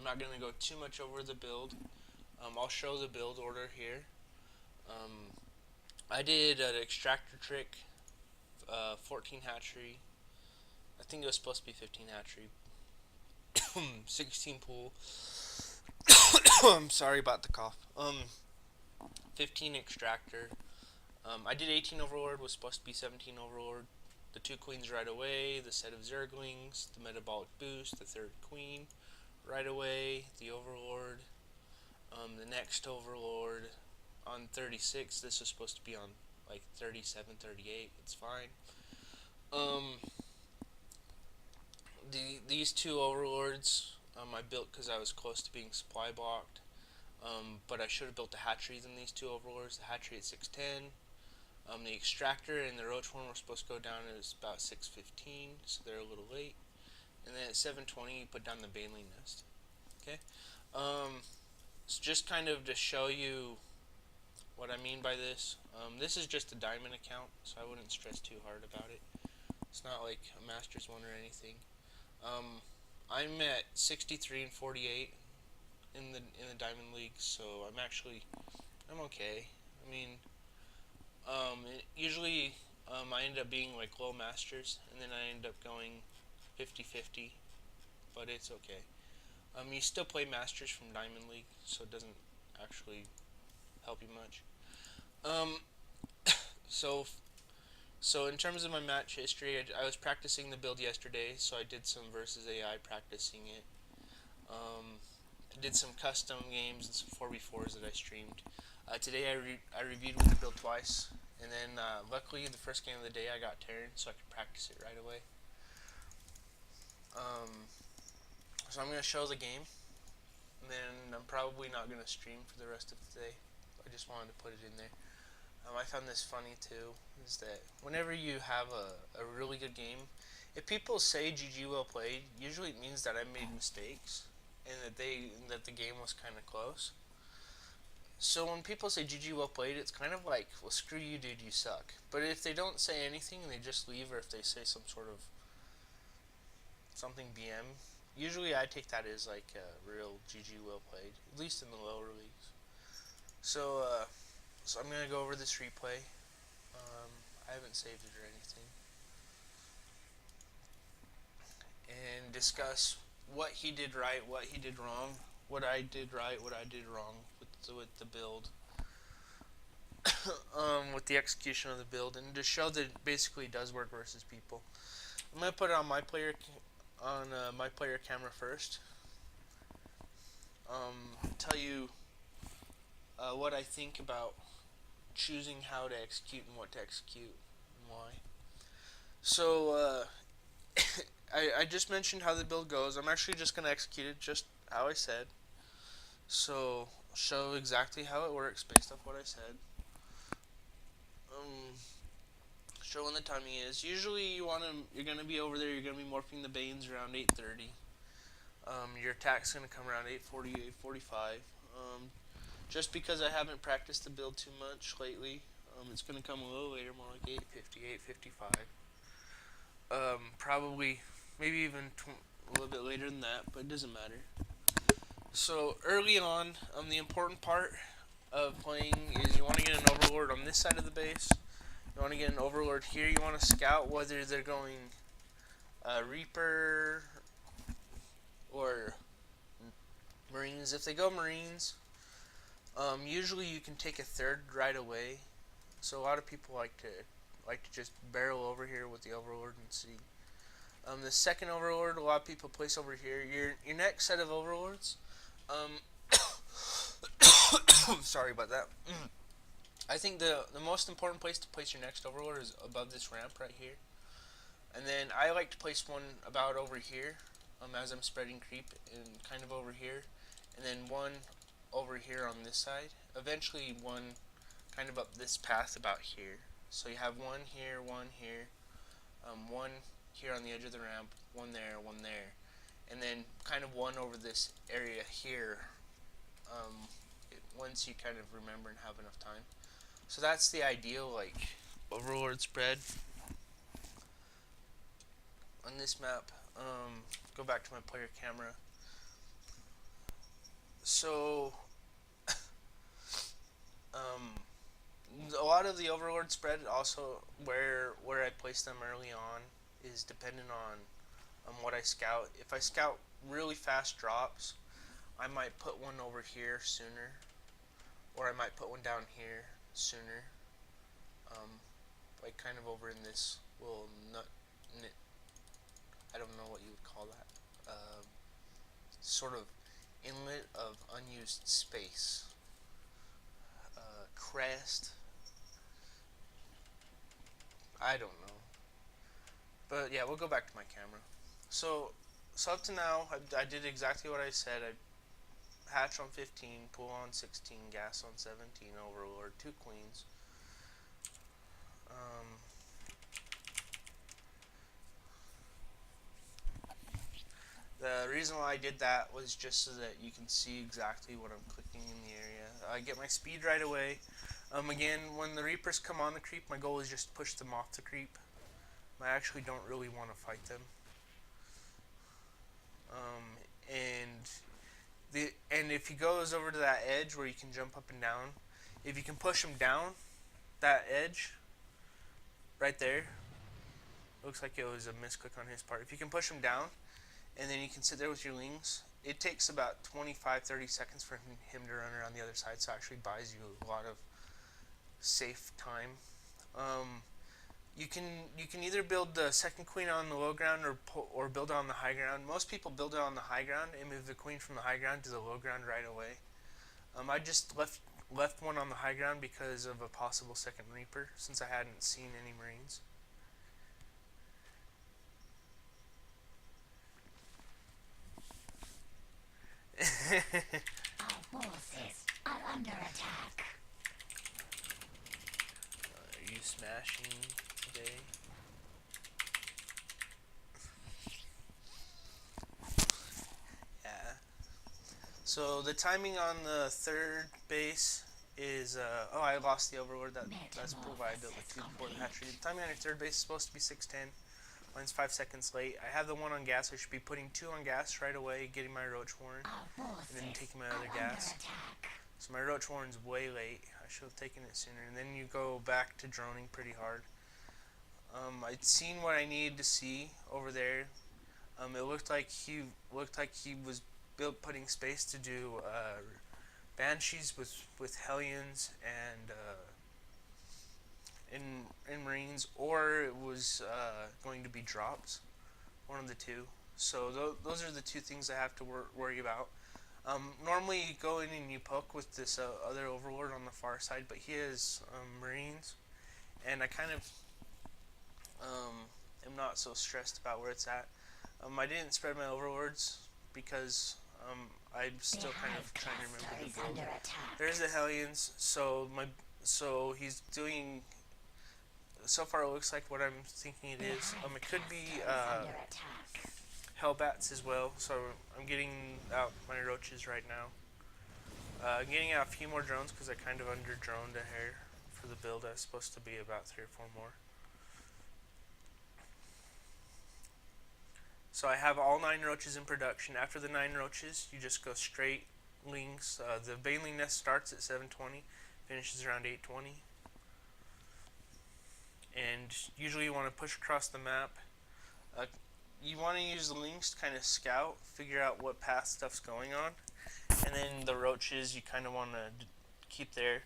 not going to go too much over the build. I'll show the build order here. I did an extractor trick, 14 hatchery. I think it was supposed to be 15 hatchery. 16 pool. I'm sorry about the cough. 15 extractor. I did 18 overlord, was supposed to be 17 overlord. The 2 queens right away, the set of zerglings, the metabolic boost, the 3rd queen right away, the overlord, the next overlord on 36. This was supposed to be on like 37, 38. It's fine. These 2 overlords I built because I was close to being supply blocked. But I should have built a hatchery than these 2 overlords. The hatchery at 610. The extractor and the roach one were supposed to go down at about 6:15, so they're a little late. And then at 7:20, you put down the bane nest. Okay. So just kind of to show you what I mean by this. This is just a diamond account, so I wouldn't stress too hard about it. It's not like a master's one or anything. I'm at 63 and 48 in the diamond league, so I'm okay. I mean, usually I end up being like low masters, and then I end up going 50-50, but it's okay. You still play masters from diamond league, so it doesn't actually help you much. So So in terms of my match history, I was practicing the build yesterday, so I did some versus AI practicing it. I did some custom games and some 4v4s that I streamed. Today I reviewed with the build twice, and then luckily the first game of the day I got Terran, so I could practice it right away. So I'm going to show the game, and then I'm probably not going to stream for the rest of the day. I just wanted to put it in there. I found this funny too, is that whenever you have a really good game, if people say GG well played, usually it means that I made mistakes and that the game was kind of close. So when people say GG well played, it's kind of like, well, screw you, dude, you suck. But if they don't say anything and they just leave, or if they say some sort of something BM, usually I take that as like a real GG well played, at least in the lower leagues. So I'm going to go over this replay. I haven't saved it or anything. And discuss what he did right, what he did wrong, what I did right, what I did wrong with the build. With the execution of the build, and to show that it basically does work versus people. I'm going to put it on my player camera first. Tell you what I think about choosing how to execute and what to execute and why. So I just mentioned how the build goes. I'm actually just going to execute it just how I said. So I'll show exactly how it works based off what I said. Show when the timing is. Usually you're going to be over there. You're going to be morphing the banes around 8:30. Your attack's going to come around 8:40, 8:45. Just because I haven't practiced the build too much lately, it's going to come a little later, more like 8:50, 8:55. Probably, maybe even a little bit later than that, but it doesn't matter. So early on, the important part of playing is you want to get an overlord on this side of the base. You want to get an overlord here. You want to scout whether they're going Reaper or Marines. If they go Marines, usually you can take a 3rd right away. So a lot of people like to just barrel over here with the overlord and see. The second overlord, a lot of people place over here. Your next set of overlords. Sorry about that. I think the most important place to place your next overlord is above this ramp right here. And then I like to place one about over here, as I'm spreading creep, and kind of over here. And then one over here on this side. Eventually one kind of up this path about here. So you have one here, one here, one here on the edge of the ramp, one there, and then kind of one over this area here, once you kind of remember and have enough time. So that's the ideal like overlord spread on this map. Go back to my player camera. So, um, a lot of the overlord spread also where I place them early on is dependent on what I scout. If I scout really fast drops, I might put one over here sooner, or I might put one down here sooner. Um, like kind of over in this little nut, I don't know what you would call that. Sort of inlet of unused space. Crest. I don't know. But yeah, we'll go back to my camera. So, so up to now, I did exactly what I said. I hatch on 15, pull on 16, gas on 17, overlord, 2 queens. Um, the reason why I did that was just so that you can see exactly what I'm clicking in the area. I get my speed right away. Again, when the Reapers come on the creep, my goal is just to push them off the creep. I actually don't really want to fight them. And if he goes over to that edge where you can jump up and down, if you can push him down that edge right there, looks like it was a misclick on his part. If you can push him down, and then you can sit there with your lings, it takes about 25-30 seconds for him to run around the other side, so it actually buys you a lot of safe time. You can either build the second queen on the low ground or build it on the high ground. Most people build it on the high ground and move the queen from the high ground to the low ground right away. I just left one on the high ground because of a possible second Reaper, since I hadn't seen any Marines. Our forces are under attack. Are you smashing today? Yeah. So the timing on the third base is oh, I lost the overlord. That's provided with 2 before the hatchery. The timing on your third base is supposed to be 6:10. Mine's 5 seconds late. I have the one on gas. I should be putting 2 on gas right away, getting my Roach Warren, and then taking my other gas. So my Roach Warren's way late. I should have taken it sooner. And then you go back to droning pretty hard. I'd seen what I needed to see over there. It looked like he was putting space to do banshees with hellions and in Marines, or it was going to be drops, one of the two. So those are the 2 things I have to worry about. Normally you go in and you poke with this other overlord on the far side, but he has Marines, and I kind of am not so stressed about where it's at. I didn't spread my overlords because I'm still kind of trying to remember the build. There's the hellions, so he's doing. So far, it looks like what I'm thinking it is. It could be hellbats as well. So I'm getting out my roaches right now. I'm getting out a few more drones because I kind of under droned a hair for the build. I was supposed to be about 3 or 4 more. So I have all 9 roaches in production. After the 9 roaches, you just go straight lings. The baneling nest starts at 7:20, finishes around 8:20. And usually you want to push across the map. You want to use the lings to kind of scout, figure out what path stuff's going on, and then the roaches you kind of want to keep there.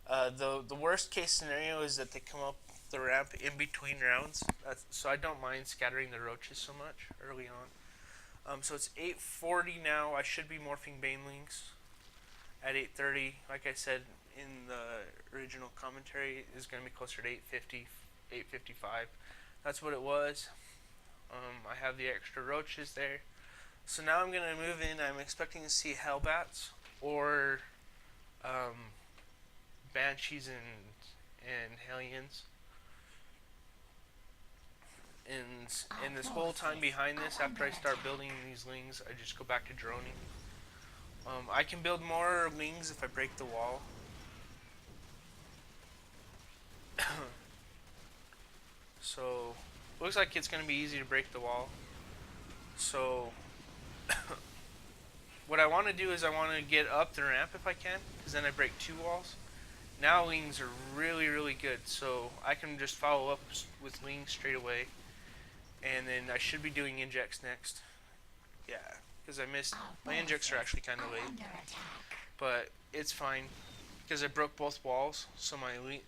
The worst case scenario is that they come up the ramp in between rounds, so I don't mind scattering the roaches so much early on. So it's 8:40 now. I should be morphing banelings at 8:30. Like I said in the original commentary, is going to be closer to 8:50, 8:55. That's what it was. I have the extra roaches there. So now I'm going to move in. I'm expecting to see hellbats or banshees and hellions. And this whole time behind this, after I start building these lings, I just go back to droning. I can build more lings if I break the wall. So, looks like it's going to be easy to break the wall. So, what I want to do is I want to get up the ramp if I can, because then I break 2 walls. Now wings are really, really good, so I can just follow up with wings straight away. And then I should be doing injects next. Yeah, because I missed. My injects are actually kind of late, but it's fine because I broke both walls, so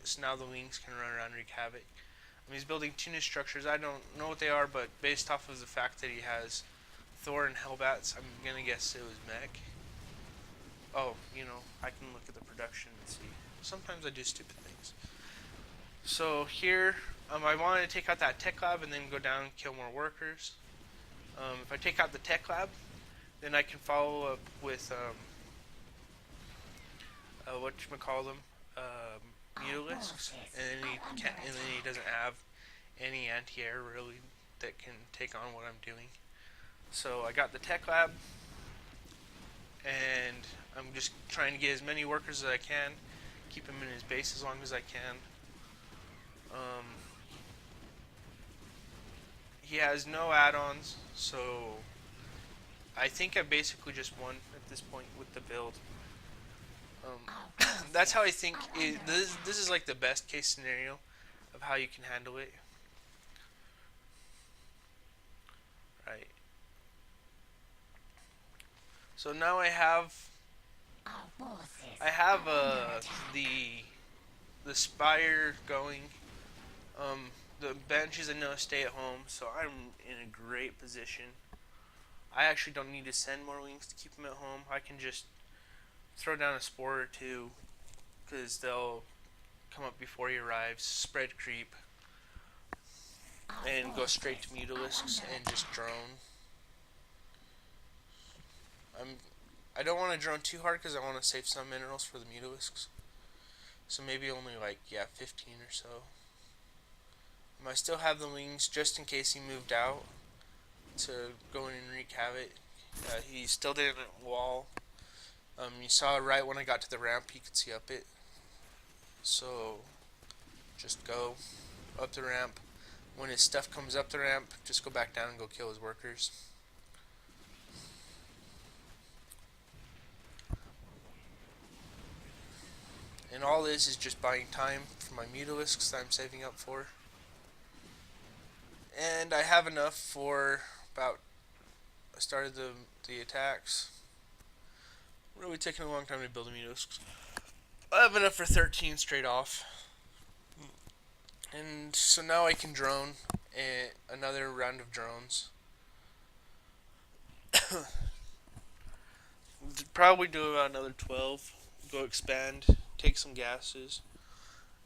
so now the wings can run around and wreak havoc. He's building 2 new structures. I don't know what they are, but based off of the fact that he has Thor and hellbats, I'm gonna guess it was mech. Oh, I can look at the production and see. Sometimes I do stupid things. So here, I wanted to take out that tech lab and then go down and kill more workers. If I take out the tech lab, then I can follow up with whatchamacallem, mutilisks, and then he doesn't have any anti-air really that can take on what I'm doing. So I got the tech lab, and I'm just trying to get as many workers as I can, keep him in his base as long as I can. He has no add-ons, so I think I basically just won at this point with the build. That's how I think this is like the best case scenario of how you can handle it. Right. So now I have the spire going. The banshees I know stay at home, so I'm in a great position. I actually don't need to send more wings to keep them at home. I can just throw down a spore or 2, because they'll come up before he arrives, spread creep, and go straight to mutilisks and just drone. I don't want to drone too hard because I want to save some minerals for the mutilisks. So maybe only 15 or so. I still have the wings just in case he moved out to go in and wreak havoc. He still didn't wall. You saw right when I got to the ramp, you could see up it. So just go up the ramp. When his stuff comes up the ramp, just go back down and go kill his workers. And all this is just buying time for my mutilisks that I'm saving up for. And I have enough for about, I started the attacks. Really taking a long time to build a mutilisks. I have enough for 13 straight off. And so now I can drone another round of drones. Probably do about another 12. Go expand, take some gases,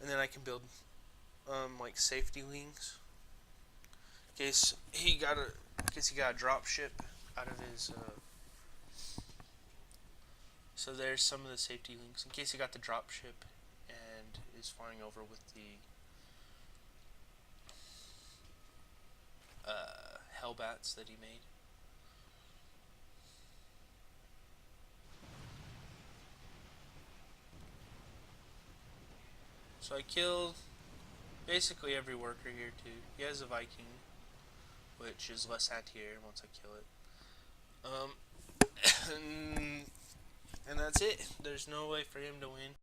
and then I can build safety wings. In case he got a drop ship out of his. So there's some of the safety wings in case he got the drop ship and is flying over with the hellbats that he made. So I killed basically every worker here too. He has a Viking, which is less anti-air once I kill it. And that's it. There's no way for him to win.